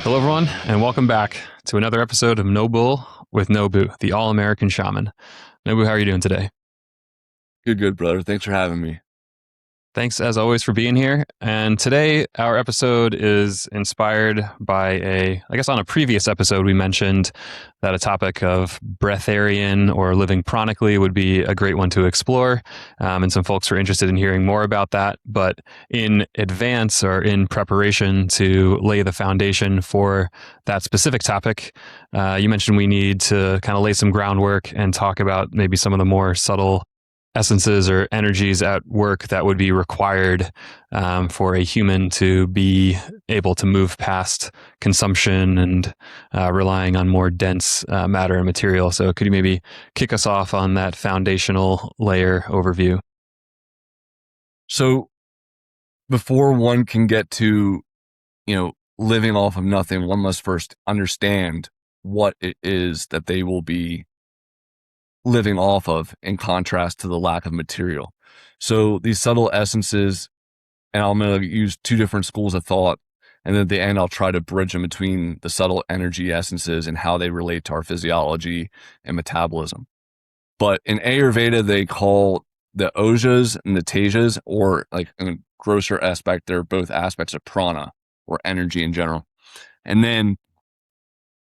Hello, everyone, and welcome back to another episode of No Bull with Nobu, the All-American Shaman. Nobu, how are you doing today? Good, brother. Thanks for having me. Thanks, as always, for being here. And today, our episode is inspired by on a previous episode, we mentioned that a topic of breatharian or living chronically would be a great one to explore. And some folks were interested in hearing more about that. But in advance or in preparation to lay the foundation for that specific topic, you mentioned we need to kind of lay some groundwork and talk about maybe some of the more subtle essences or energies at work that would be required for a human to be able to move past consumption and relying on more dense matter and material. So could you maybe kick us off on that foundational layer overview? So before one can get to, living off of nothing, one must first understand what it is that they will be living off of in contrast to the lack of material. So these subtle essences, and I'm going to use two different schools of thought. And then at the end, I'll try to bridge them between the subtle energy essences and how they relate to our physiology and metabolism. But in Ayurveda, they call the ojas and the tejas, or like in a grosser aspect, they're both aspects of prana or energy in general. And then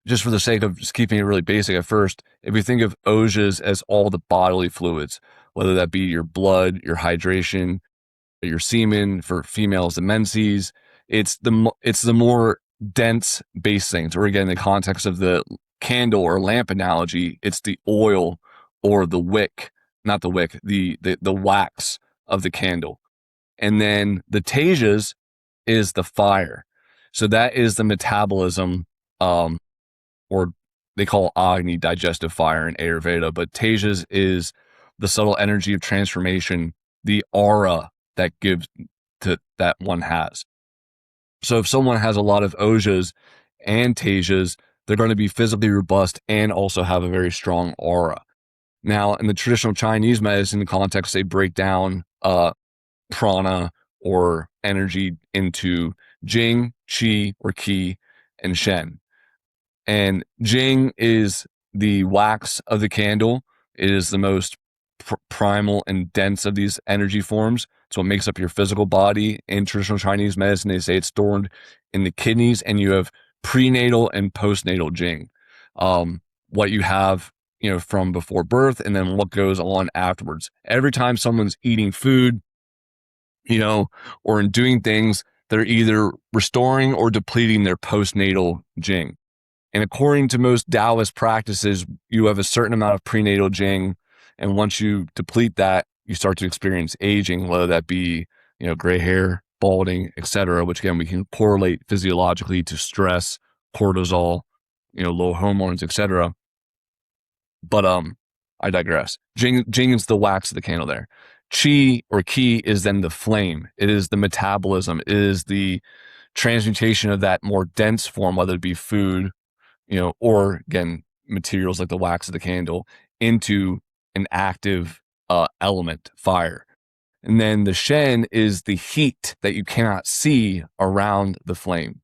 just for the sake of just keeping it really basic at first, if we think of ojas as all the bodily fluids, whether that be your blood, your hydration, your semen, for females, the menses, it's the more dense base things. Or again, in the context of the candle or lamp analogy, it's the oil or the wick, not the wick, the wax of the candle. And then the tejas is the fire. So that is the metabolism, or they call Agni digestive fire in Ayurveda, but Tejas is the subtle energy of transformation, the aura that gives to that one has. So if someone has a lot of Ojas and Tejas, they're going to be physically robust and also have a very strong aura. Now, in the traditional Chinese medicine context, they break down prana or energy into Jing, Qi or Qi, and Shen. And Jing is the wax of the candle. It is the most primal and dense of these energy forms. It's what makes up your physical body. In traditional Chinese medicine, they say it's stored in the kidneys, and you have prenatal and postnatal Jing. What you have, from before birth, and then what goes on afterwards. Every time someone's eating food, or in doing things, they're either restoring or depleting their postnatal Jing. And according to most Taoist practices, you have a certain amount of prenatal Jing. And once you deplete that, you start to experience aging, whether that be, gray hair, balding, etc., which again, we can correlate physiologically to stress, cortisol, low hormones, etc. But I digress. Jing is the wax of the candle there. Qi or Qi is then the flame. It is the metabolism. It is the transmutation of that more dense form, whether it be food, or again, materials like the wax of the candle, into an active element, fire. And then the Shen is the heat that you cannot see around the flame.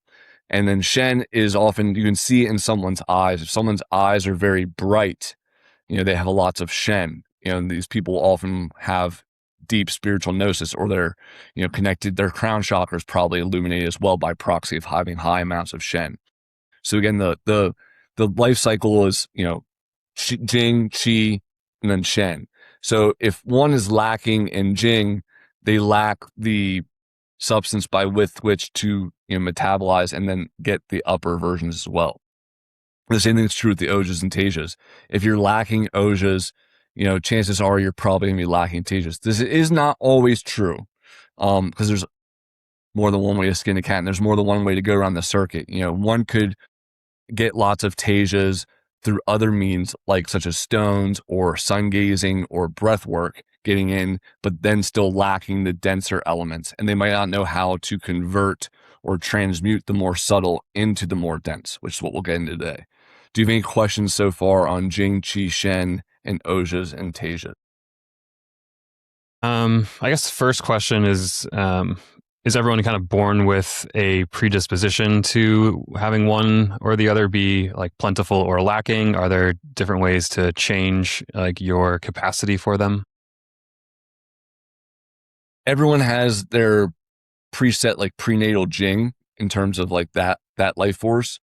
And then Shen is often, you can see in someone's eyes. If someone's eyes are very bright, they have lots of Shen. And these people often have deep spiritual gnosis, or they're, connected, their crown chakra is probably illuminated as well by proxy of having high amounts of Shen. So again, the life cycle is, Jing, Qi, and then Shen. So if one is lacking in Jing, they lack the substance by with which to, metabolize and then get the upper versions as well. The same thing is true with the Ojas and Tejas. If you're lacking Ojas, chances are you're probably going to be lacking Tejas. This is not always true, because there's more than one way to skin a cat, and there's more than one way to go around the circuit. One could get lots of Tejas through other means, like such as stones or sun gazing or breath work, getting in, but then still lacking the denser elements. And they might not know how to convert or transmute the more subtle into the more dense, which is what we'll get into today. Do you have any questions so far on Jing, Qi, Shen, and Ojas and Tejas? I guess the first question is, is everyone kind of born with a predisposition to having one or the other be like plentiful or lacking? Are there different ways to change like your capacity for them? Everyone has their preset like prenatal Jing in terms of like that life force.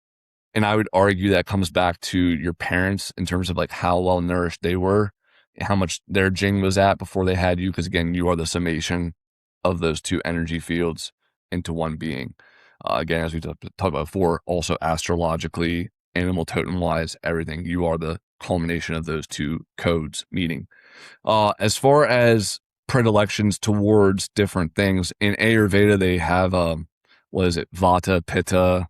And I would argue that comes back to your parents in terms of like how well nourished they were, how much their Jing was at before they had you. Because again, you are the summation of those two energy fields into one being. Again, as we talked about before, also astrologically, animal totem wise, everything, you are the culmination of those two codes meeting. As far as predilections towards different things in Ayurveda, they have what is it, Vata, Pitta,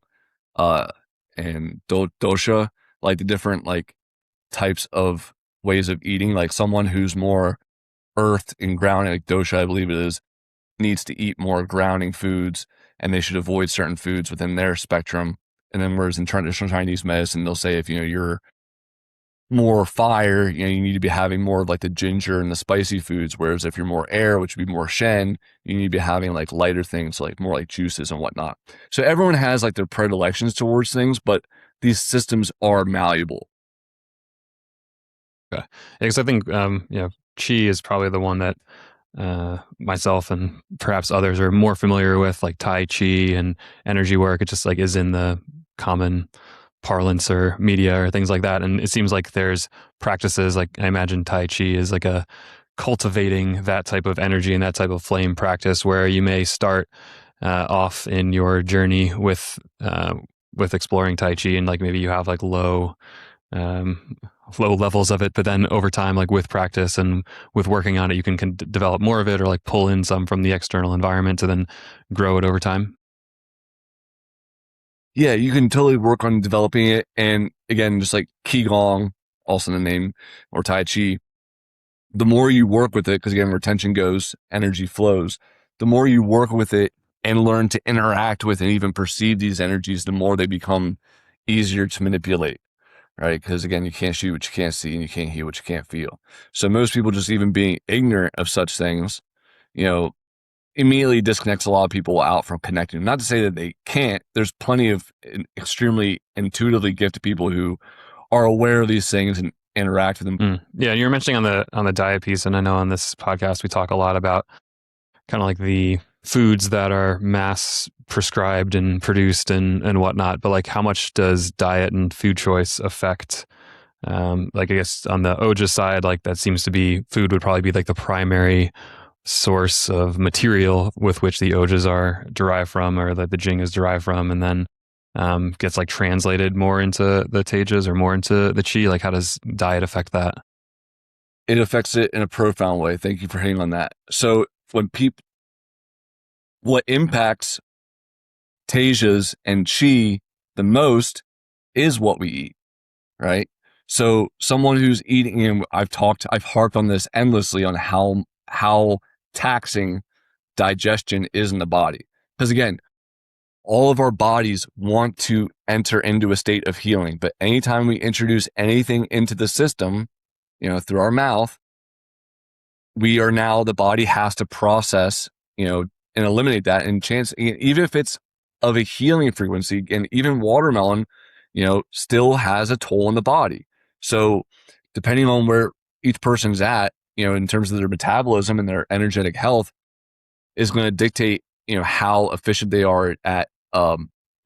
uh, and dosha, like the different like types of ways of eating. Like someone who's more earthed and grounding, like dosha, I believe it is, needs to eat more grounding foods, and they should avoid certain foods within their spectrum. And then whereas in traditional Chinese medicine, they'll say if you're more fire, you need to be having more of like the ginger and the spicy foods. Whereas if you're more air, which would be more Shen, you need to be having like lighter things, like more like juices and whatnot. So everyone has like their predilections towards things, but these systems are malleable. Okay. Because I think, chi is probably the one that myself and perhaps others are more familiar with, like Tai Chi and energy work. It just like is in the common parlance or media or things like that. And it seems like there's practices like I imagine Tai Chi is like a cultivating that type of energy and that type of flame practice where you may start off in your journey with exploring Tai Chi and like maybe you have like um, low levels of it, but then over time, like with practice and with working on it, you can develop more of it or like pull in some from the external environment to then grow it over time. Yeah, you can totally work on developing it. And again, just like Qigong, also the name, or Tai Chi, the more you work with it, because again, where attention goes, energy flows. The more you work with it and learn to interact with and even perceive these energies, the more they become easier to manipulate, right? Because again, you can't shoot what you can't see and you can't hear what you can't feel. So most people just even being ignorant of such things, you know, immediately disconnects a lot of people out from connecting. Not to say that they can't. There's plenty of extremely intuitively gifted people who are aware of these things and interact with them. Yeah, you were mentioning on the diet piece, and I know on this podcast we talk a lot about kind of like the foods that are mass prescribed and produced and whatnot. But like, how much does diet and food choice affect? Like, I guess on the Oja side, like that seems to be food would probably be like the primary source of material with which the ojas are derived from or that the jing is derived from, and then gets like translated more into the tejas or more into the chi. Like, how does diet affect that? It affects it in a profound way. Thank you for hitting on that. So when people, what impacts tejas and chi the most is what we eat, right? So someone who's eating, and I've harped on this endlessly on how taxing digestion is in the body. Because again, all of our bodies want to enter into a state of healing, but anytime we introduce anything into the system, through our mouth, the body has to process, and eliminate that. And even if it's of a healing frequency, and even watermelon, still has a toll on the body. So depending on where each person's at, in terms of their metabolism and their energetic health, is going to dictate, how efficient they are at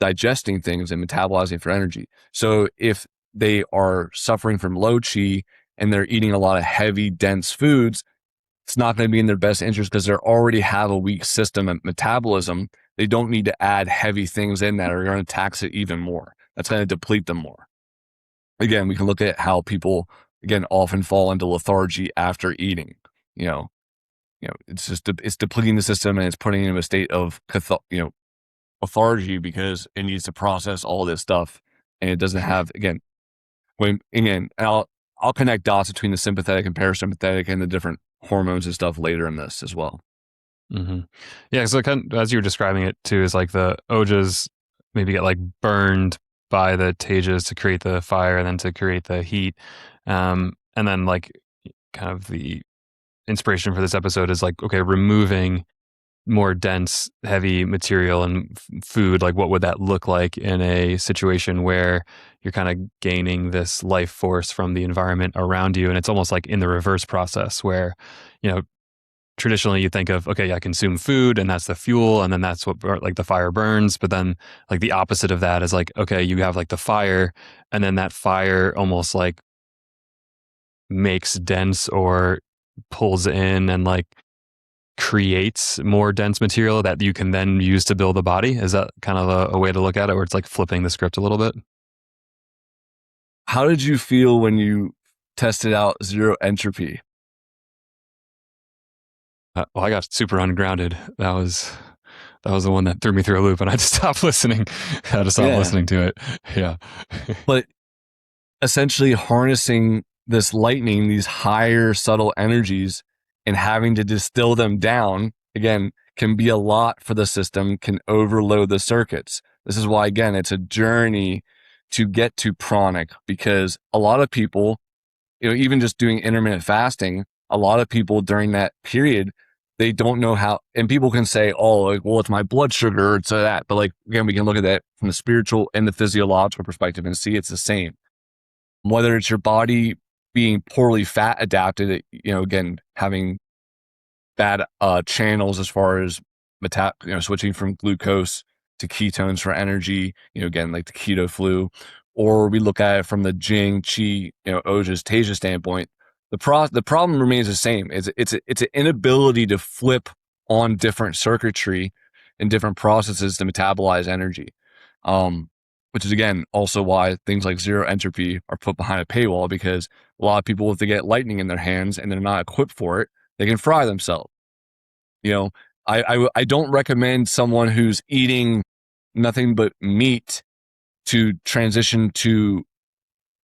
digesting things and metabolizing for energy. So if they are suffering from low chi and they're eating a lot of heavy, dense foods, it's not going to be in their best interest because they already have a weak system and metabolism. They don't need to add heavy things in that are going to tax it even more. That's going to deplete them more. Again, we can look at how people, again, often fall into lethargy after eating. It's just it's depleting the system and it's putting it in a state of lethargy because it needs to process all this stuff and it doesn't have I'll connect dots between the sympathetic and parasympathetic and the different hormones and stuff later in this as well. Mm-hmm. Yeah, so as you were describing it too, is like the ojas maybe get like burned by the tejas to create the fire and then to create the heat, and then like kind of the inspiration for this episode is like, okay, removing more dense, heavy material and food, like what would that look like in a situation where you're kind of gaining this life force from the environment around you? And it's almost like in the reverse process where, you know, traditionally you think of, okay, I consume food and that's the fuel. And then that's what like the fire burns. But then like the opposite of that is like, okay, you have like the fire and then that fire almost like makes dense or pulls in and like creates more dense material that you can then use to build a body. Is that kind of a way to look at it, where it's like flipping the script a little bit? How did you feel when you tested out zero entropy? Well, I got super ungrounded. That was the one that threw me through a loop, and I had to stop listening. I had to stop Yeah. listening to it. Yeah. But essentially harnessing this lightning, these higher subtle energies, and having to distill them down, again, can be a lot for the system, can overload the circuits. This is why, again, it's a journey to get to pranic, because a lot of people, even just doing intermittent fasting, a lot of people during that period, they don't know how, and people can say, oh, like, well, it's my blood sugar, it's that. But like, again, we can look at that from the spiritual and the physiological perspective and see it's the same. Whether it's your body being poorly fat adapted, again, having bad channels as far as switching from glucose to ketones for energy, again, like the keto flu, or we look at it from the Jing, Qi, Ojas, Teja standpoint, the problem remains the same. It's an inability to flip on different circuitry and different processes to metabolize energy. Which is, again, also why things like zero entropy are put behind a paywall, because a lot of people, if they get lightning in their hands and they're not equipped for it, they can fry themselves. I don't recommend someone who's eating nothing but meat to transition to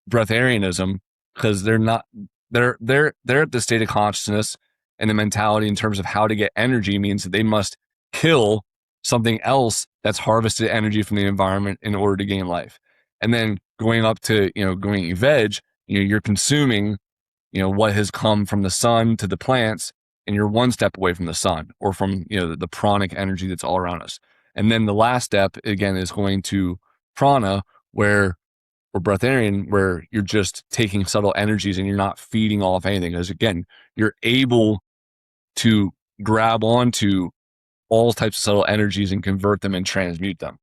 breatharianism, because they're at the state of consciousness and the mentality in terms of how to get energy means that they must kill something else that's harvested energy from the environment in order to gain life. And then going up to, going to eat veg, you're consuming, what has come from the sun to the plants, and you're one step away from the sun or from, the pranic energy that's all around us. And then the last step, again, is going to prana, or breatharian, where you're just taking subtle energies and you're not feeding off anything. Because again, you're able to grab onto all types of subtle energies and convert them and transmute them.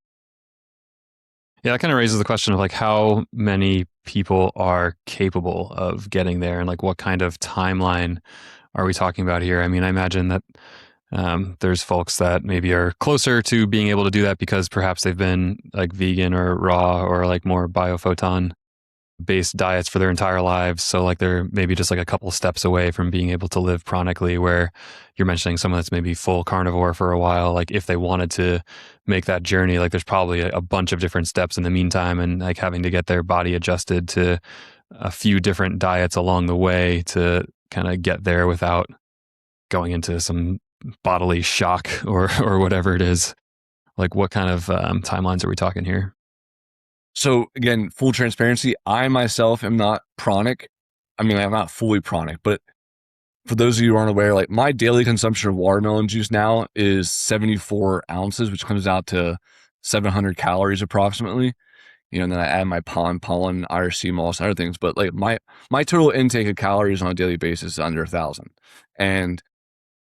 Yeah, that kind of raises the question of like how many people are capable of getting there, and like what kind of timeline are we talking about here? I mean, I imagine that there's folks that maybe are closer to being able to do that because perhaps they've been like vegan or raw or like more biophoton based diets for their entire lives. So like they're maybe just like a couple steps away from being able to live chronically, where you're mentioning someone that's maybe full carnivore for a while. Like if they wanted to make that journey, like there's probably a bunch of different steps in the meantime, and like having to get their body adjusted to a few different diets along the way to kind of get there without going into some bodily shock or whatever it is. Like what kind of timelines are we talking here? So again, full transparency, I myself am not pranic. I mean, I'm not fully pranic, but for those of you who aren't aware, like my daily consumption of watermelon juice now is 74 ounces, which comes out to 700 calories approximately. And then I add my pollen, IRC malts, and other things. But like my total intake of calories on a daily basis is under 1,000. And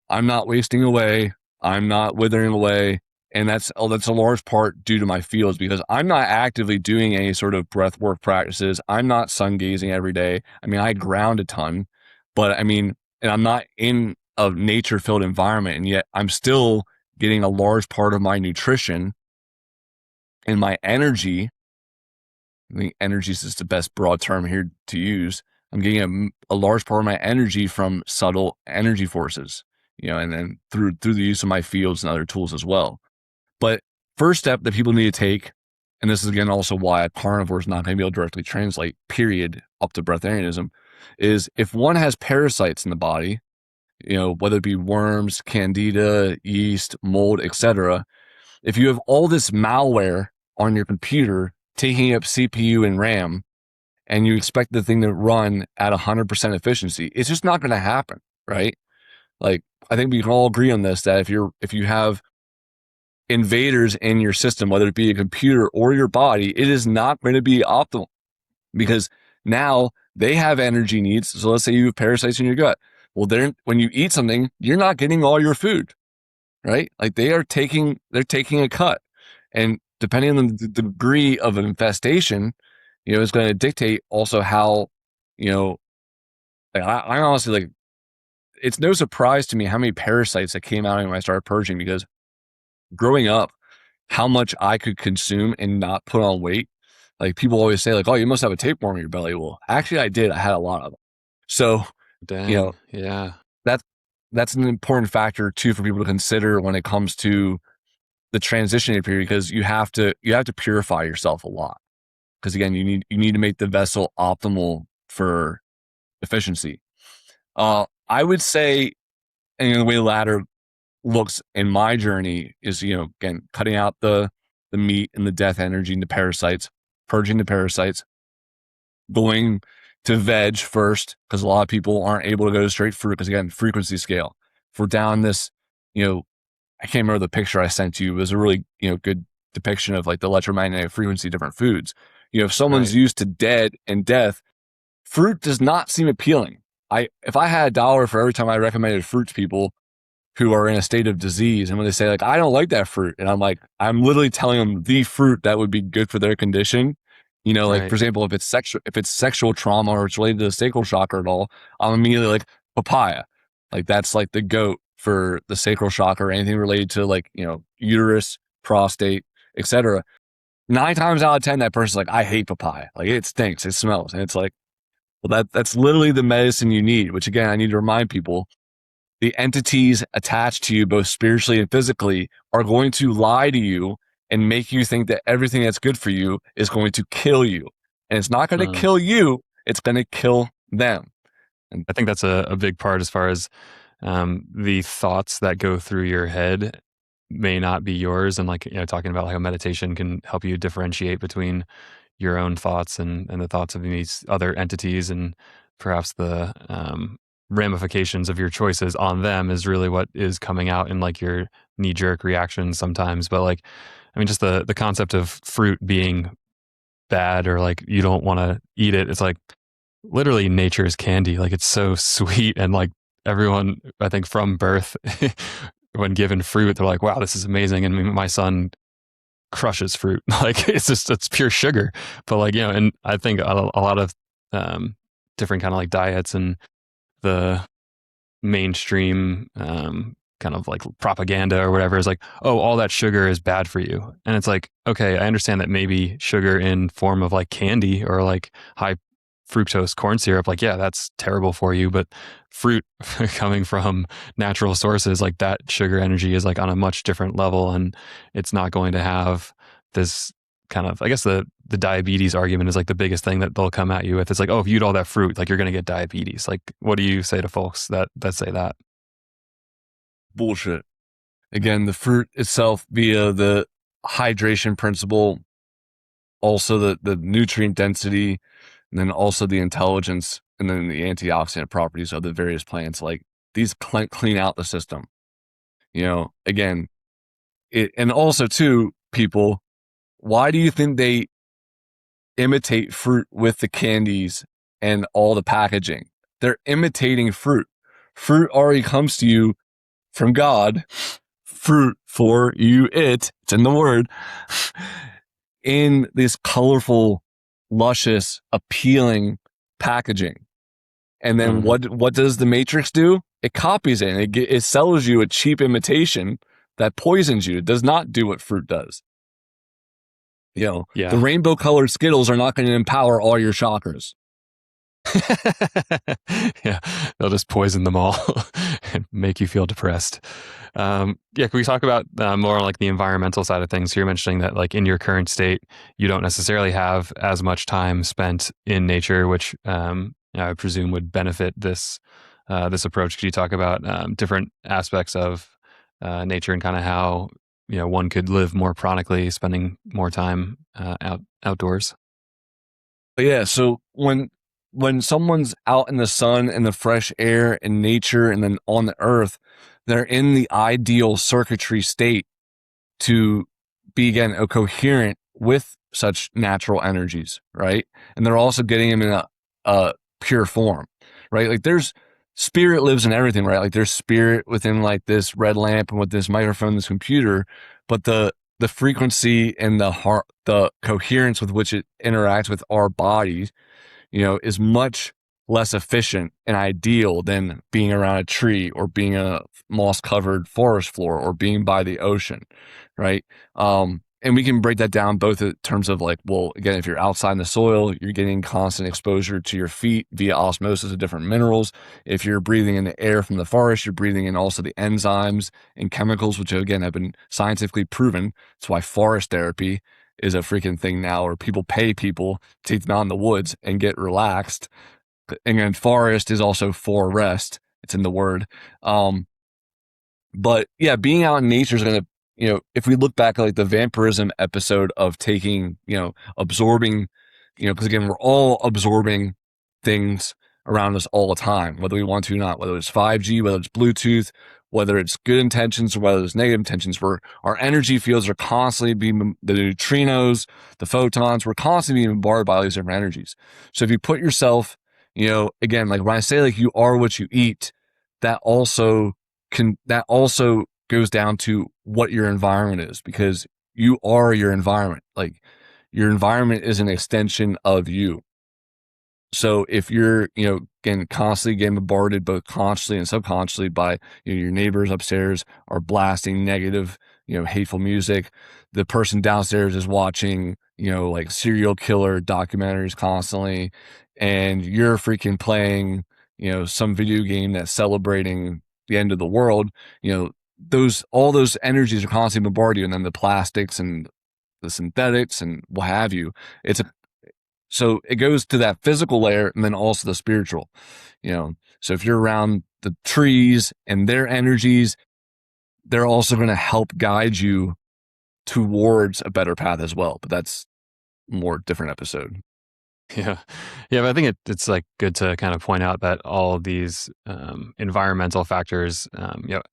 I'm not wasting away. I'm not withering away. And that's a large part due to my fields, because I'm not actively doing any sort of breath work practices. I'm not sun gazing every day. I mean, I ground a ton, but I mean, and I'm not in a nature filled environment. And yet I'm still getting a large part of my nutrition and my energy. I think energy is just the best broad term here to use. I'm getting a large part of my energy from subtle energy forces, and then through the use of my fields and other tools as well. But first step that people need to take, and this is again also why carnivore is not going to be able to directly translate, period, up to breatharianism, is if one has parasites in the body, whether it be worms, candida, yeast, mold, etc. If you have all this malware on your computer taking up CPU and RAM, and you expect the thing to run at 100% efficiency, it's just not going to happen, right? Like, I think we can all agree on this, that if you have invaders in your system, whether it be a computer or your body, it is not going to be optimal, because now they have energy needs. So let's say you have parasites in your gut. Well, when you eat something, you're not getting all your food, right? Like they're taking a cut, and depending on the degree of infestation, is going to dictate also how, like I honestly, like, it's no surprise to me how many parasites that came out when I started purging, because growing up, how much I could consume and not put on weight. Like people always say, like, oh, you must have a tapeworm in your belly. Well, actually I did. I had a lot of them. So, you know, Dang. Yeah. that's that's an important factor too for people to consider when it comes to the transitioning period, because you have to purify yourself a lot. Because again, you need to make the vessel optimal for efficiency. I would say, and the way the ladder looks in my journey is, again, cutting out the meat and the death energy and the parasites, purging the parasites, going to veg first, because a lot of people aren't able to go to straight fruit because, again, frequency scale. If we're down this, I can't remember the picture I sent you. It was a really, good depiction of like the electromagnetic frequency of different foods. If someone's Right. used to dead and death, fruit does not seem appealing. If I had $1 for every time I recommended fruit to people who are in a state of disease, and when they say like, I don't like that fruit, and I'm like, I'm literally telling them the fruit that would be good for their condition. Like for Right. example, if it's sexual trauma or it's related to the sacral chakra at all, I'm immediately like papaya. Like that's like the goat for the sacral chakra, or anything related to like, uterus, prostate, etc. 9 times out of 10, that person's like, I hate papaya. Like it stinks, it smells. And it's like, well, that's literally the medicine you need, which again, I need to remind people, the entities attached to you, both spiritually and physically, are going to lie to you and make you think that everything that's good for you is going to kill you. And it's not going to Mm. kill you, it's going to kill them. And I think that's a big part as far as the thoughts that go through your head may not be yours. And like, talking about how meditation can help you differentiate between your own thoughts and the thoughts of these other entities, and perhaps the ramifications of your choices on them is really what is coming out in like your knee jerk reactions sometimes. But like, I mean, just the concept of fruit being bad or like you don't want to eat it. It's like literally nature's candy. Like it's so sweet, and like everyone, I think from birth, when given fruit, they're like, wow, this is amazing. And my son crushes fruit. Like it's pure sugar. But like, and I think a lot of different kind of like diets and the mainstream kind of like propaganda or whatever is like, oh, all that sugar is bad for you. And it's like, okay, I understand that maybe sugar in form of like candy or like high fructose corn syrup, like, yeah, that's terrible for you. But fruit coming from natural sources, like that sugar energy is like on a much different level, and it's not going to have this kind of, I guess the diabetes argument is like the biggest thing that they'll come at you with. It's like, oh, if you eat all that fruit, like you're going to get diabetes. Like, what do you say to folks that say that? bullshit. Again, the fruit itself, via the hydration principle, also the nutrient density, and then also the intelligence, and then the antioxidant properties of the various plants, like these clean out the system. Again, and also too, people, why do you think they imitate fruit with the candies and all the packaging? They're imitating fruit. Fruit already comes to you from God. Fruit for you, it's in the word, in this colorful, luscious, appealing packaging. And then Mm-hmm. what does the Matrix do? It copies it, and it sells you a cheap imitation that poisons you. It does not do what fruit does. The Yeah. rainbow colored Skittles are not going to empower all your chakras. Yeah, they'll just poison them all and make you feel depressed. Yeah, can we talk about more on like the environmental side of things? You're mentioning that like in your current state, you don't necessarily have as much time spent in nature, which I presume would benefit this approach. Could you talk about different aspects of nature and kind of how one could live more chronically, spending more time outdoors? But yeah, so when when someone's out in the sun and the fresh air and nature and then on the earth, they're in the ideal circuitry state to be, again, a coherent with such natural energies, right? And they're also getting them in a pure form, right? Like there's spirit lives in everything, right? Like there's spirit within like this red lamp and with this microphone, this computer, but the frequency and the coherence with which it interacts with our bodies, is much less efficient and ideal than being around a tree or being a moss covered forest floor or being by the ocean, right? And we can break that down both in terms of like, well, again, if you're outside in the soil, you're getting constant exposure to your feet via osmosis of different minerals. If you're breathing in the air from the forest, you're breathing in also the enzymes and chemicals, which again have been scientifically proven. That's why forest therapy is a freaking thing now, where people pay people to take them out in the woods and get relaxed. And then forest is also for rest. It's in the word. But yeah, being out in nature is going to, if we look back at like the vampirism episode of taking, absorbing, because again, we're all absorbing things around us all the time, whether we want to or not, whether it's 5G, whether it's Bluetooth, whether it's good intentions or whether it's negative intentions, where our energy fields are constantly being, the neutrinos, the photons, we're constantly being bombarded by all these different energies. So if you put yourself, again, like when I say like you are what you eat, that also goes down to what your environment is, because you are your environment. Like your environment is an extension of you. So if you're, again, constantly getting bombarded both consciously and subconsciously by your neighbors upstairs are blasting negative, hateful music. The person downstairs is watching, like serial killer documentaries constantly, and you're freaking playing, some video game that's celebrating the end of the world. All those energies are constantly bombarding you, and then the plastics and the synthetics and what have you. So it goes to that physical layer and then also the spiritual, So if you're around the trees and their energies, they're also going to help guide you towards a better path as well. But that's a more different episode. Yeah. Yeah. But I think it's like good to kind of point out that all of these environmental factors,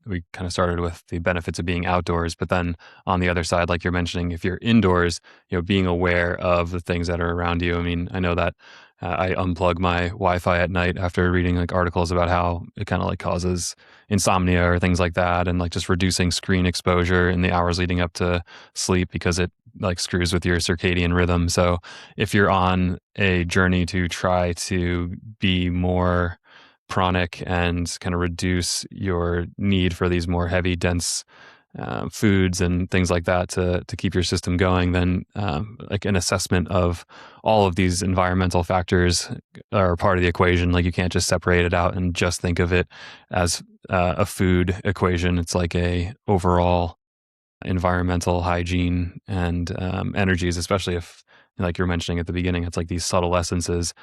we kind of started with the benefits of being outdoors, but then on the other side, like you're mentioning, if you're indoors, being aware of the things that are around you. I mean, I know that I unplug my Wi-Fi at night after reading like articles about how it kind of like causes insomnia or things like that, and like just reducing screen exposure in the hours leading up to sleep, because it like screws with your circadian rhythm. So if you're on a journey to try to be more pranic and kind of reduce your need for these more heavy, dense foods and things like that to keep your system going, then like an assessment of all of these environmental factors are part of the equation. Like you can't just separate it out and just think of it as a food equation. It's like a overall environmental hygiene and energies, especially if, like you're mentioning at the beginning, it's like these subtle essences.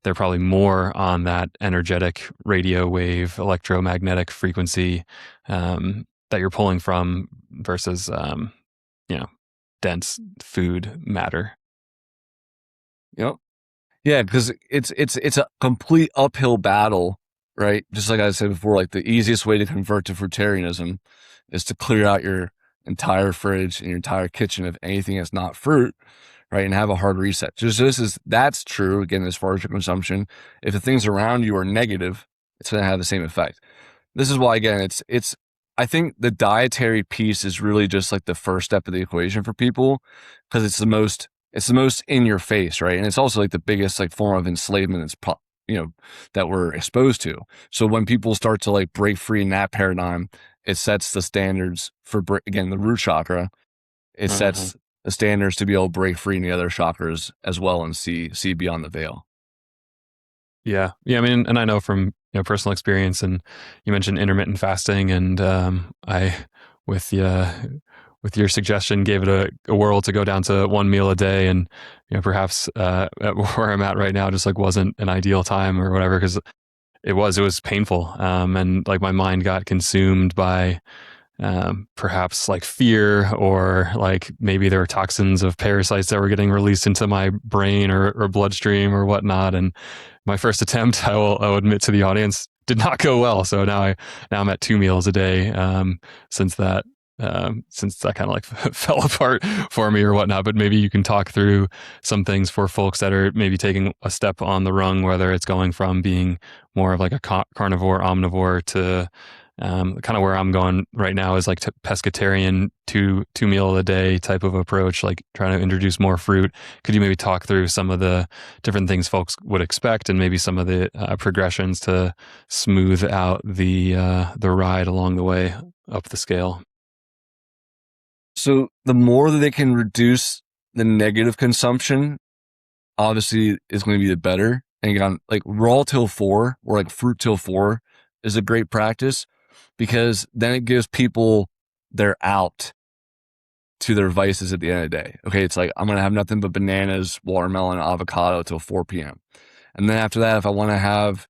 They're probably more on that energetic radio wave, electromagnetic frequency that you're pulling from versus, dense food matter. Yep. Yeah, because it's a complete uphill battle, right? Just like I said before, like the easiest way to convert to fruitarianism is to clear out your entire fridge and your entire kitchen of anything that's not fruit, right? And have a hard reset. That's true, again, as far as your consumption. If the things around you are negative, it's going to have the same effect. This is why, again, I think the dietary piece is really just like the first step of the equation for people, because it's the most in your face, right? And it's also like the biggest like form of enslavement that we're exposed to. So when people start to like break free in that paradigm, it sets the standards for, again, the root chakra. It sets the standards to be able to break free in the other chakras as well and see beyond the veil. Yeah. I mean, and I know from personal experience, and you mentioned intermittent fasting, and I, with your suggestion, gave it a whirl to go down to one meal a day, and perhaps where I'm at right now just like wasn't an ideal time or whatever, because it was painful, and like my mind got consumed by perhaps like fear, or like maybe there were toxins of parasites that were getting released into my brain or bloodstream or whatnot, and my first attempt, I'll admit to the audience, did not go well. So now I'm at 2 meals a day since that kind of like fell apart for me or whatnot. But maybe you can talk through some things for folks that are maybe taking a step on the rung, whether it's going from being more of like a carnivore, omnivore to kind of where I'm going right now is like pescatarian, two meal a day type of approach, like trying to introduce more fruit. Could you maybe talk through some of the different things folks would expect, and maybe some of the progressions to smooth out the ride along the way up the scale? So the more that they can reduce the negative consumption, obviously is going to be the better. And again, like raw till 4 or like fruit till 4 is a great practice, because then it gives people their out to their vices at the end of the day. Okay, it's like I'm going to have nothing but bananas, watermelon, avocado till 4 p.m. And then after that, if I want to have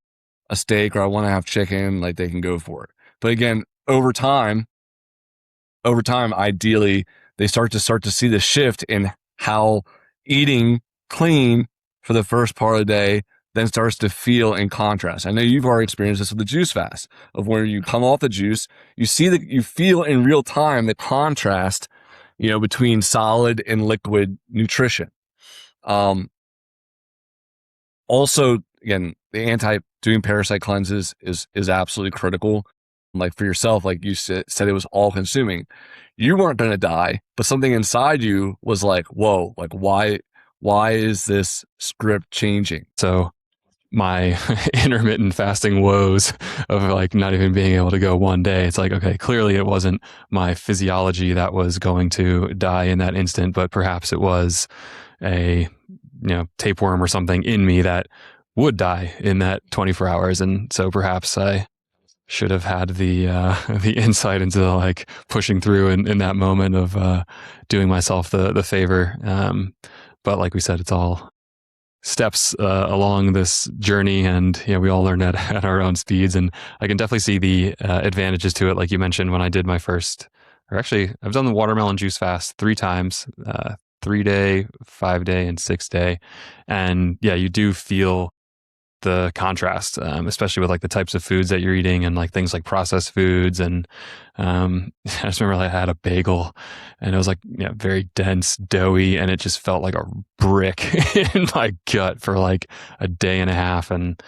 a steak or I want to have chicken, like they can go for it. But again, over time, ideally, they start to see the shift in how eating clean for the first part of the day then starts to feel in contrast. I know you've already experienced this with the juice fast, of where you come off the juice, you feel in real time the contrast, between solid and liquid nutrition. Also, again, the doing parasite cleanses is absolutely critical. Like for yourself, like you said it was all consuming. You weren't going to die, but something inside you was like, whoa, like why is this script changing? So my intermittent fasting woes of like not even being able to go one day, it's like, okay, clearly it wasn't my physiology that was going to die in that instant, but perhaps it was a tapeworm or something in me that would die in that 24 hours. And so perhaps I should have had the insight into like pushing through in that moment of doing myself the favor. But like we said, it's all steps along this journey, and we all learn at our own speeds. And I can definitely see the advantages to it. Like you mentioned, when I did my first, or actually I've done the watermelon juice fast 3 times, 3-day, 5-day, and 6-day. And yeah, you do feel the contrast, especially with like the types of foods that you're eating and like things like processed foods. And I just remember I had a bagel and it was like very dense, doughy, and it just felt like a brick in my gut for like a day and a half. And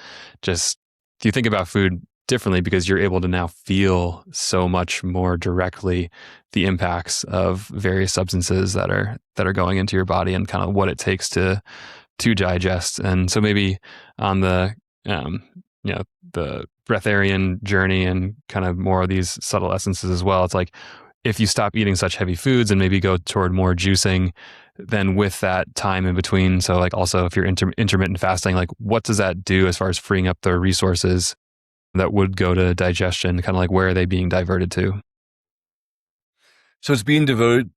just you think about food differently because you're able to now feel so much more directly the impacts of various substances that are going into your body and kind of what it takes to digest. And so maybe on the the breatharian journey and kind of more of these subtle essences as well, it's like if you stop eating such heavy foods and maybe go toward more juicing, then with that time in between, so like also if you're intermittent fasting, like what does that do as far as freeing up the resources that would go to digestion? Kind of like where are they being diverted to? So it's being devoted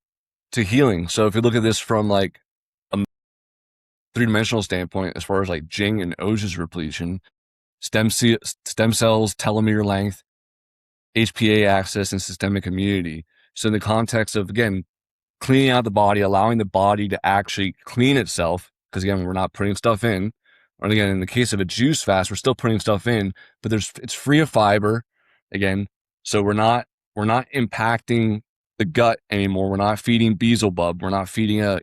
to healing. So if you look at this from like a 3-dimensional standpoint, as far as like Jing and Oj's repletion, stem cells, telomere length, HPA access, and systemic immunity. So in the context of, again, cleaning out the body, allowing the body to actually clean itself, because again, we're not putting stuff in. Or again, in the case of a juice fast, we're still putting stuff in, but it's free of fiber, again. So we're not impacting the gut anymore. We're not feeding Beelzebub. We're not feeding a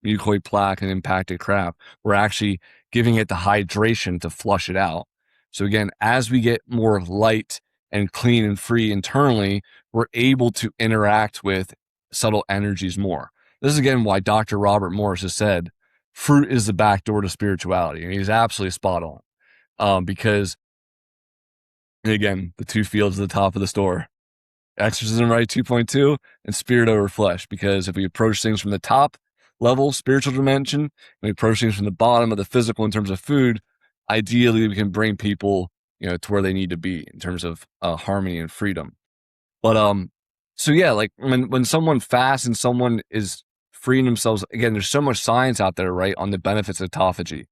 mucoid plaque and impacted crap. We're actually giving it the hydration to flush it out. So again, as we get more light and clean and free internally, we're able to interact with subtle energies more. This is again why Dr. Robert Morris has said fruit is the back door to spirituality, and he's absolutely spot on. Because again, the 2 fields at the top of the store: Exorcism Right 2.2 and Spirit over Flesh. Because if we approach things from the top level, spiritual dimension, and we approach things from the bottom of the physical in terms of food, ideally we can bring people to where they need to be in terms of harmony and freedom. But so yeah, like when someone fasts and someone is freeing themselves, again, there's so much science out there, right, on the benefits of autophagy,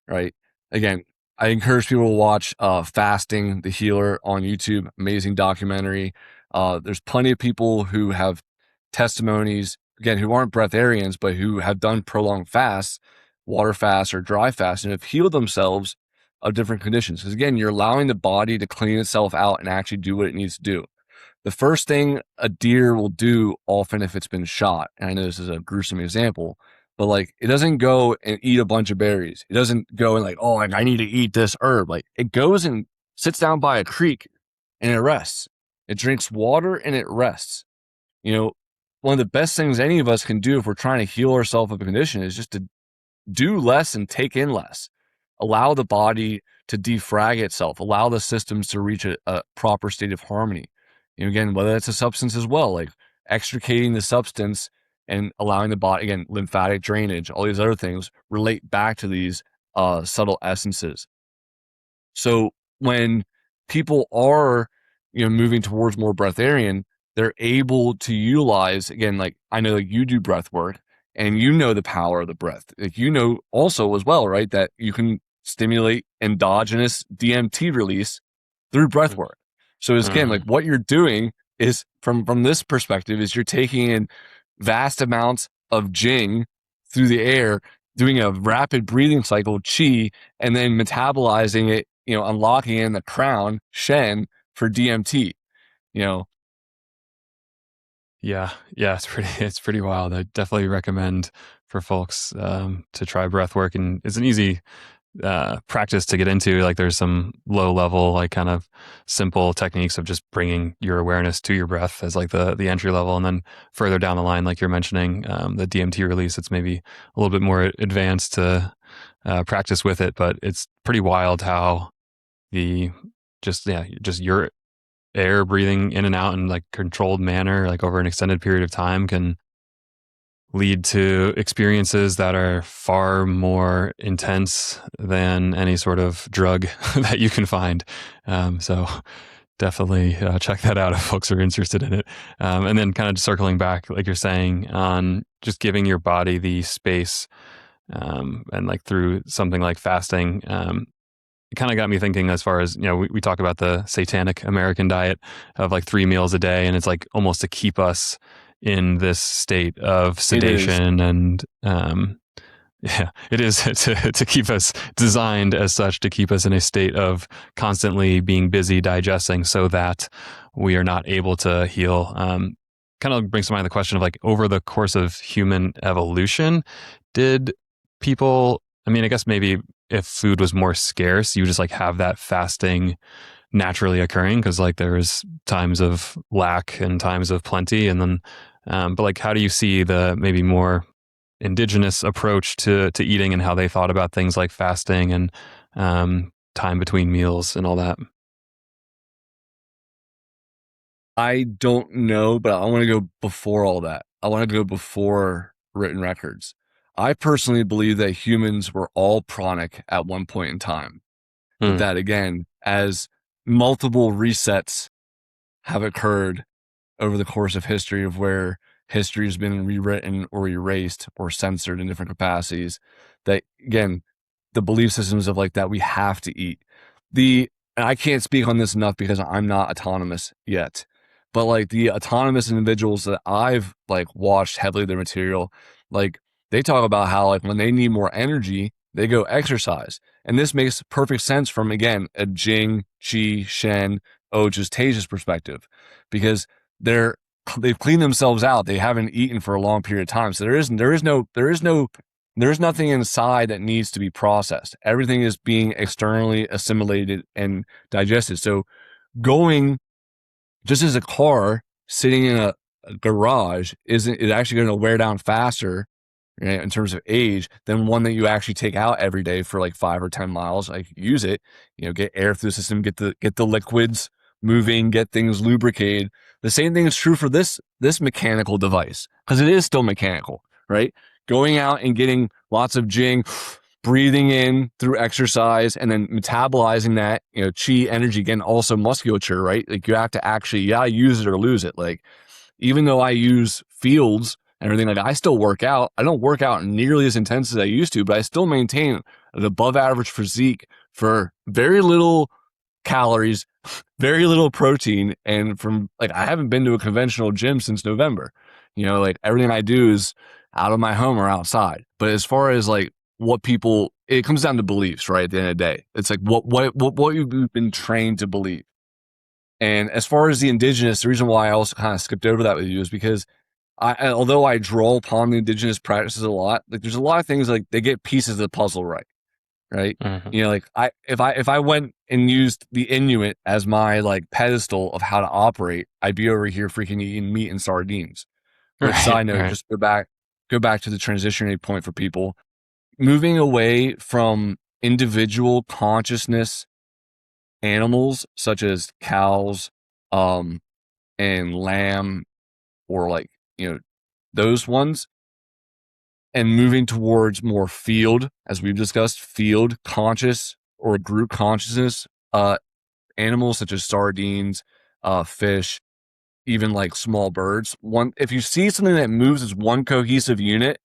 right? Again, I encourage people to watch Fasting the Healer on YouTube. Amazing documentary. There's plenty of people who have testimonies, again, who aren't breatharians, but who have done prolonged fasts, water fasts or dry fasts, and have healed themselves of different conditions. Because again, you're allowing the body to clean itself out and actually do what it needs to do. The first thing a deer will do often if it's been shot, and I know this is a gruesome example, but like it doesn't go and eat a bunch of berries. It doesn't go and like, oh, like I need to eat this herb. Like it goes and sits down by a creek and it rests. It drinks water and it rests. You know, one of the best things any of us can do if we're trying to heal ourselves of a condition is just to do less and take in less. Allow the body to defrag itself. Allow the systems to reach a proper state of harmony. You know, again, whether it's a substance as well, like extricating the substance and allowing the body, again, lymphatic drainage, all these other things relate back to these subtle essences. So when people are, you know, moving towards more breatharian, they're able to utilize, again, like I know like you do breath work and you know the power of the breath. Like you know also as well, right, that you can stimulate endogenous DMT release through breath work. So it's, again, like what you're doing is from this perspective is you're taking in vast amounts of Jing through the air, doing a rapid breathing cycle, Qi, and then metabolizing it, you know, unlocking in the crown, Shen, for DMT, you know. Yeah, it's pretty wild. I definitely recommend for folks to try breath work, and it's an easy practice to get into. Like there's some low level, like kind of simple techniques of just bringing your awareness to your breath as like the entry level, and then further down the line, like you're mentioning, the DMT release, it's maybe a little bit more advanced to practice with it, but it's pretty wild how the just your air breathing in and out in like controlled manner, like over an extended period of time, can lead to experiences that are far more intense than any sort of drug that you can find. So definitely check that out if folks are interested in it. And then kind of circling back, like you're saying, on just giving your body the space, and like through something like fasting, it kind of got me thinking as far as, you know, we talk about the satanic American diet of like 3 meals a day, and it's like almost to keep us in this state of sedation. And yeah, it is to keep us designed as such, to keep us in a state of constantly being busy digesting so that we are not able to heal. Kind of brings to mind the question of like, over the course of human evolution, did people, I mean, I guess maybe if food was more scarce, you just like have that fasting naturally occurring because like there's times of lack and times of plenty. And then, but like, how do you see the maybe more indigenous approach to eating and how they thought about things like fasting and time between meals and all that? I don't know, but I want to go before all that. I want to go before written records. I personally believe that humans were all pranic at one point in time. But that, again, as multiple resets have occurred over the course of history, of where history has been rewritten or erased or censored in different capacities, that, again, the belief systems of like that we have to eat. And I can't speak on this enough because I'm not autonomous yet, but like the autonomous individuals that I've like watched heavily their material, like they talk about how like when they need more energy, they go exercise. And this makes perfect sense from, again, a Jing, Qi, Shen, Oja's, Taja's perspective, because they've cleaned themselves out. They haven't eaten for a long period of time. So there's nothing inside that needs to be processed. Everything is being externally assimilated and digested. So going just as a car sitting in a garage is actually going to wear down faster, right, in terms of age, than one that you actually take out every day for like 5 or 10 miles. Like use it, you know, get air through the system, get the liquids moving, get things lubricated. The same thing is true for this mechanical device, because it is still mechanical, right? Going out and getting lots of Jing, breathing in through exercise, and then metabolizing that, you know, Qi energy, again, also musculature, right? Like you have to actually, use it or lose it. Like even though I use fields and everything, like I still work out. I don't work out nearly as intense as I used to, but I still maintain an above average physique for very little calories, very little protein. And from like, I haven't been to a conventional gym since November. You know, like everything I do is out of my home or outside. But as far as like what people, it comes down to beliefs, right? At the end of the day, it's like what you've been trained to believe. And as far as the indigenous, the reason why I also kind of skipped over that with you is because although I draw upon the indigenous practices a lot, like there's a lot of things like they get pieces of the puzzle right, right? Mm-hmm. You know, like if I went and used the Inuit as my like pedestal of how to operate, I'd be over here freaking eating meat and sardines. Which, Right. side note, Right. just go back to the transitioning point for people. Moving away from individual consciousness animals such as cows, um, and lamb, or like, those ones, and moving towards more field, as we've discussed, field conscious or group consciousness, animals such as sardines, fish, even like small birds. If you see something that moves as one cohesive unit,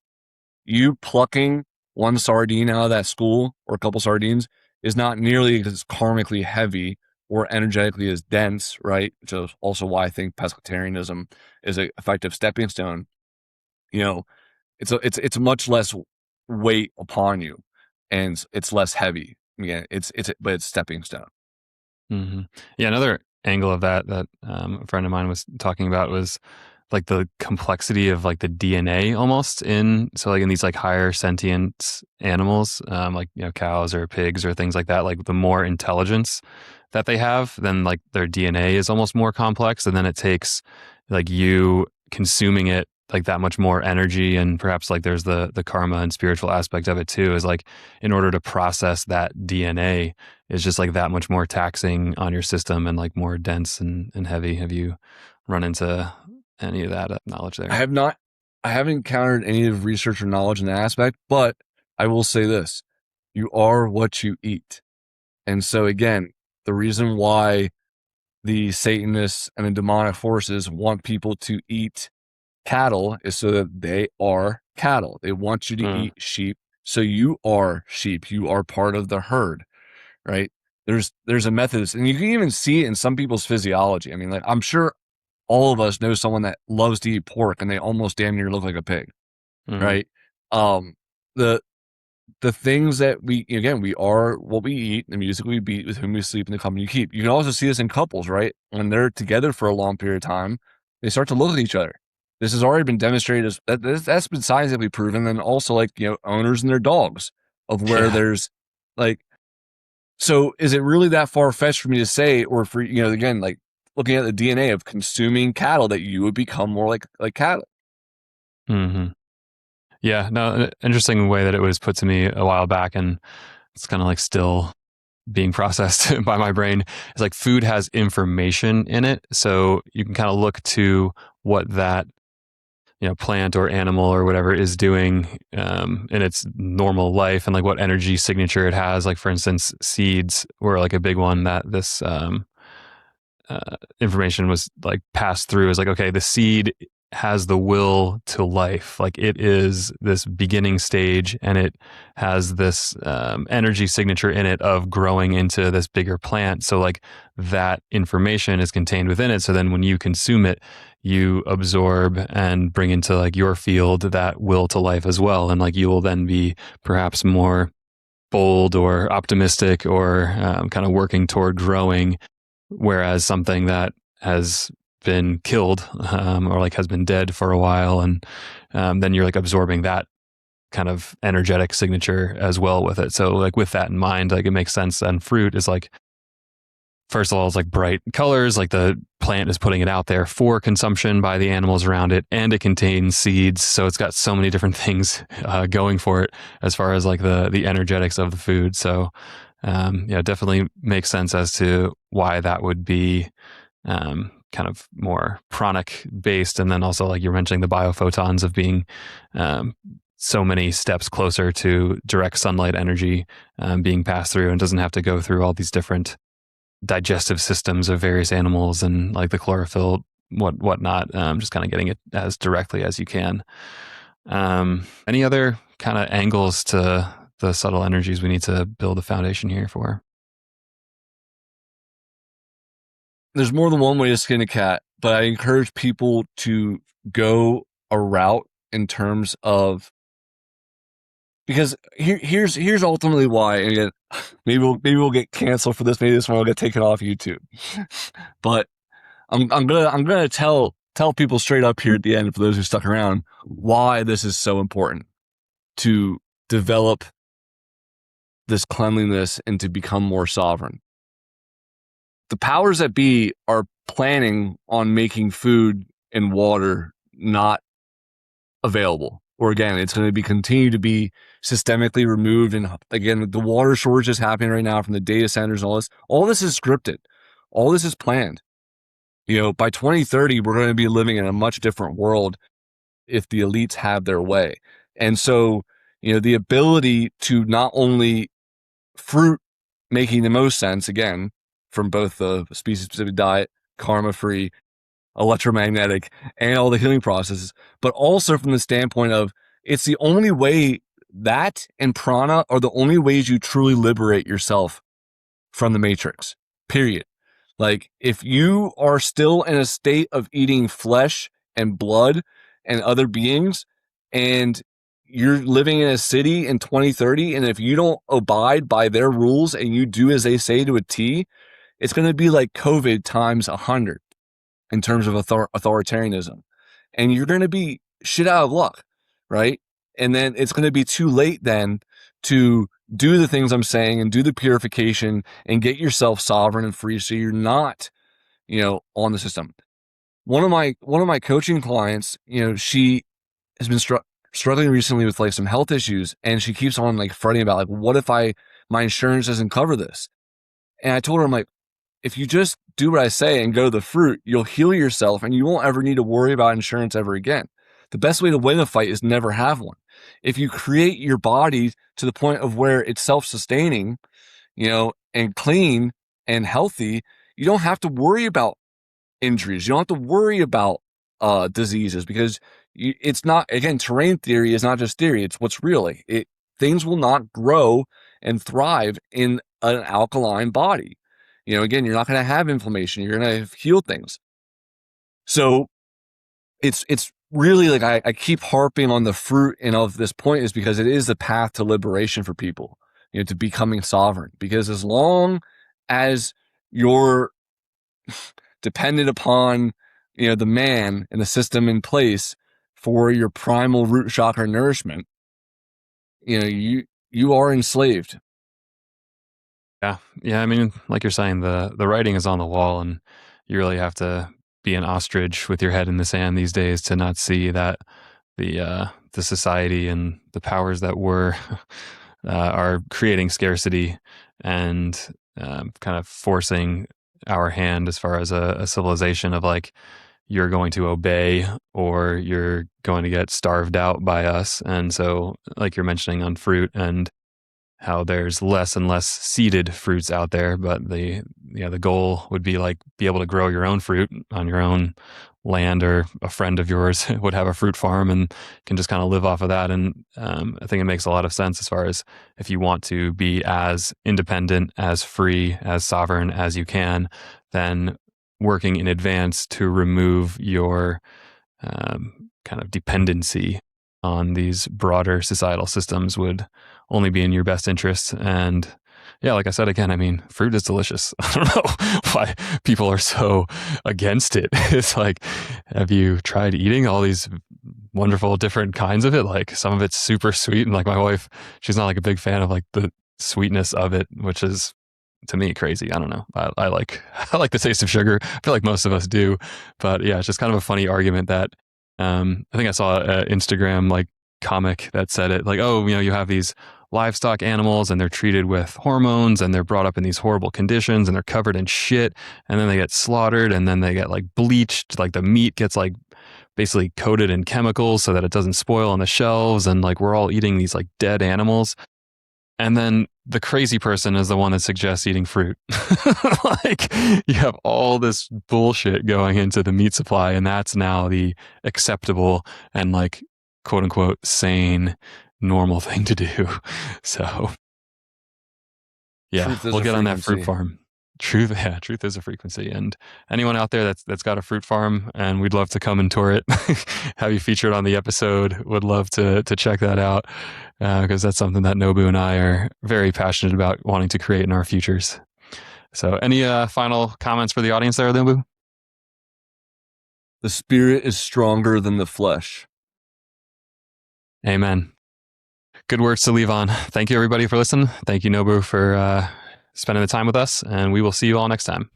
you plucking one sardine out of that school or a couple sardines is not nearly as karmically heavy or energetically as dense, right? Which is also why I think pescatarianism is an effective stepping stone. You know, it's much less weight upon you, and it's less heavy. Yeah, but it's stepping stone. Mm-hmm. Yeah, another angle of that a friend of mine was talking about was like the complexity of like the DNA almost in so like in these like higher sentient animals, like cows or pigs or things like that. Like the more intelligence that they have, then like their DNA is almost more complex, and then it takes like you consuming it like that much more energy, and perhaps like there's the karma and spiritual aspect of it too. Is like in order to process that DNA is just like that much more taxing on your system and like more dense and heavy. Have you run into any of that knowledge I there? have not, I haven't encountered any of research or knowledge in that aspect, but I will say this: you are what you eat. And so again, the reason why the Satanists and the demonic forces want people to eat cattle is so that they are cattle. They want you to Mm, eat sheep. So you are sheep. You are part of the herd, right? There's a method, and you can even see it in some people's physiology. I mean, like I'm sure all of us know someone that loves to eat pork and they almost damn near look like a pig, mm, right? Um, the the things that we are what we eat, the music we beat, with whom we sleep, and the company you keep. You can also see this in couples, right? When they're together for a long period of time, they start to look at each other. This has already been demonstrated as that's been scientifically proven. And also, like, owners and their dogs, of where yeah. there's like, so is it really that far fetched for me to say, or for, again, like looking at the DNA of consuming cattle, that you would become more like cattle? Hmm. Yeah. No, interesting way that it was put to me a while back, and it's kind of like still being processed by my brain. It's like food has information in it, so you can kind of look to what that plant or animal or whatever is doing in its normal life, and like what energy signature it has. Like for instance, seeds were like a big one that this information was like passed through. Is like, okay, the seed has the will to life, like it is this beginning stage, and it has this energy signature in it of growing into this bigger plant. So like that information is contained within it, so then when you consume it, you absorb and bring into like your field that will to life as well, and like you will then be perhaps more bold or optimistic or kind of working toward growing. Whereas something that has been killed or like has been dead for a while, and then you're like absorbing that kind of energetic signature as well with it. So like with that in mind, like it makes sense. And fruit is like, first of all, it's like bright colors, like the plant is putting it out there for consumption by the animals around it, and it contains seeds, so it's got so many different things going for it as far as like the energetics of the food. So yeah, definitely makes sense as to why that would be kind of more pranic based. And then also, like you're mentioning, the biophotons of being um, so many steps closer to direct sunlight energy being passed through, and doesn't have to go through all these different digestive systems of various animals and like the chlorophyll, whatnot. Just kind of getting it as directly as you can. Any other kind of angles to the subtle energies we need to build a foundation here for? There's more than one way to skin a cat, but I encourage people to go a route in terms of because here's ultimately why. And again, maybe we'll get canceled for this. Maybe this one will get taken off YouTube. But I'm gonna tell people straight up here at the end, for those who stuck around, why this is so important to develop this cleanliness and to become more sovereign. The powers that be are planning on making food and water not available. Or again, it's going to be continue to be systemically removed. And again, the water shortage is happening right now from the data centers and all this. All this is scripted. All this is planned. By 2030, we're going to be living in a much different world if the elites have their way. And so, the ability to not only fruit making the most sense, again, from both the species-specific diet, karma-free, electromagnetic, and all the healing processes, but also from the standpoint of it's the only way, that and prana are the only ways you truly liberate yourself from the matrix, period. Like, if you are still in a state of eating flesh and blood and other beings, and you're living in a city in 2030, and if you don't abide by their rules and you do as they say to a T, it's going to be like COVID times 100 in terms of authoritarianism. And you're going to be shit out of luck, right? And then it's going to be too late then to do the things I'm saying and do the purification and get yourself sovereign and free, so you're not, on the system. One of my coaching clients, she has been struggling recently with like some health issues, and she keeps on like fretting about like, what if my insurance doesn't cover this? And I told her, I'm like, if you just do what I say and go to the fruit, you'll heal yourself and you won't ever need to worry about insurance ever again. The best way to win a fight is never have one. If you create your body to the point of where it's self-sustaining, and clean and healthy, you don't have to worry about injuries. You don't have to worry about diseases, because it's not, again, terrain theory is not just theory. It's what's real. Things will not grow and thrive in an alkaline body. Again, you're not going to have inflammation. You're going to heal things. So it's really like I keep harping on the fruit and of this point is because it is the path to liberation for people, to becoming sovereign. Because as long as you're dependent upon, the man and the system in place for your primal root chakra nourishment, you are enslaved. Yeah. I mean, like you're saying, the writing is on the wall, and you really have to be an ostrich with your head in the sand these days to not see that the society and the powers that were are creating scarcity and kind of forcing our hand as far as a civilization of like, you're going to obey or you're going to get starved out by us. And so, like you're mentioning on fruit and how there's less and less seeded fruits out there, but the goal would be like be able to grow your own fruit on your own land, or a friend of yours would have a fruit farm and can just kind of live off of that. And I think it makes a lot of sense as far as if you want to be as independent, as free, as sovereign as you can, then working in advance to remove your kind of dependency on these broader societal systems would only be in your best interest. And yeah, like I said, again, I mean, fruit is delicious. I don't know why people are so against it. It's like, have you tried eating all these wonderful different kinds of it? Like, some of it's super sweet, and like my wife, she's not like a big fan of like the sweetness of it, which is to me crazy. I don't know. I like I like the taste of sugar. I feel like most of us do, but yeah, it's just kind of a funny argument that I think I saw an Instagram like comic that said it like, oh, you have these livestock animals and they're treated with hormones and they're brought up in these horrible conditions and they're covered in shit, and then they get slaughtered and then they get like bleached, like the meat gets like basically coated in chemicals so that it doesn't spoil on the shelves, and like we're all eating these like dead animals. And then the crazy person is the one that suggests eating fruit. Like, you have all this bullshit going into the meat supply, and that's now the acceptable and like quote unquote sane, normal thing to do. So yeah, we'll get on that fruit farm. Truth, yeah, truth is a frequency. And anyone out there that's got a fruit farm, and we'd love to come and tour it, have you featured on the episode. Would love to check that out, because that's something that Nobu and I are very passionate about wanting to create in our futures. So, any final comments for the audience there, Nobu? The spirit is stronger than the flesh. Amen. Good words to leave on. Thank you, everybody, for listening. Thank you, Nobu, for spending the time with us, and we will see you all next time.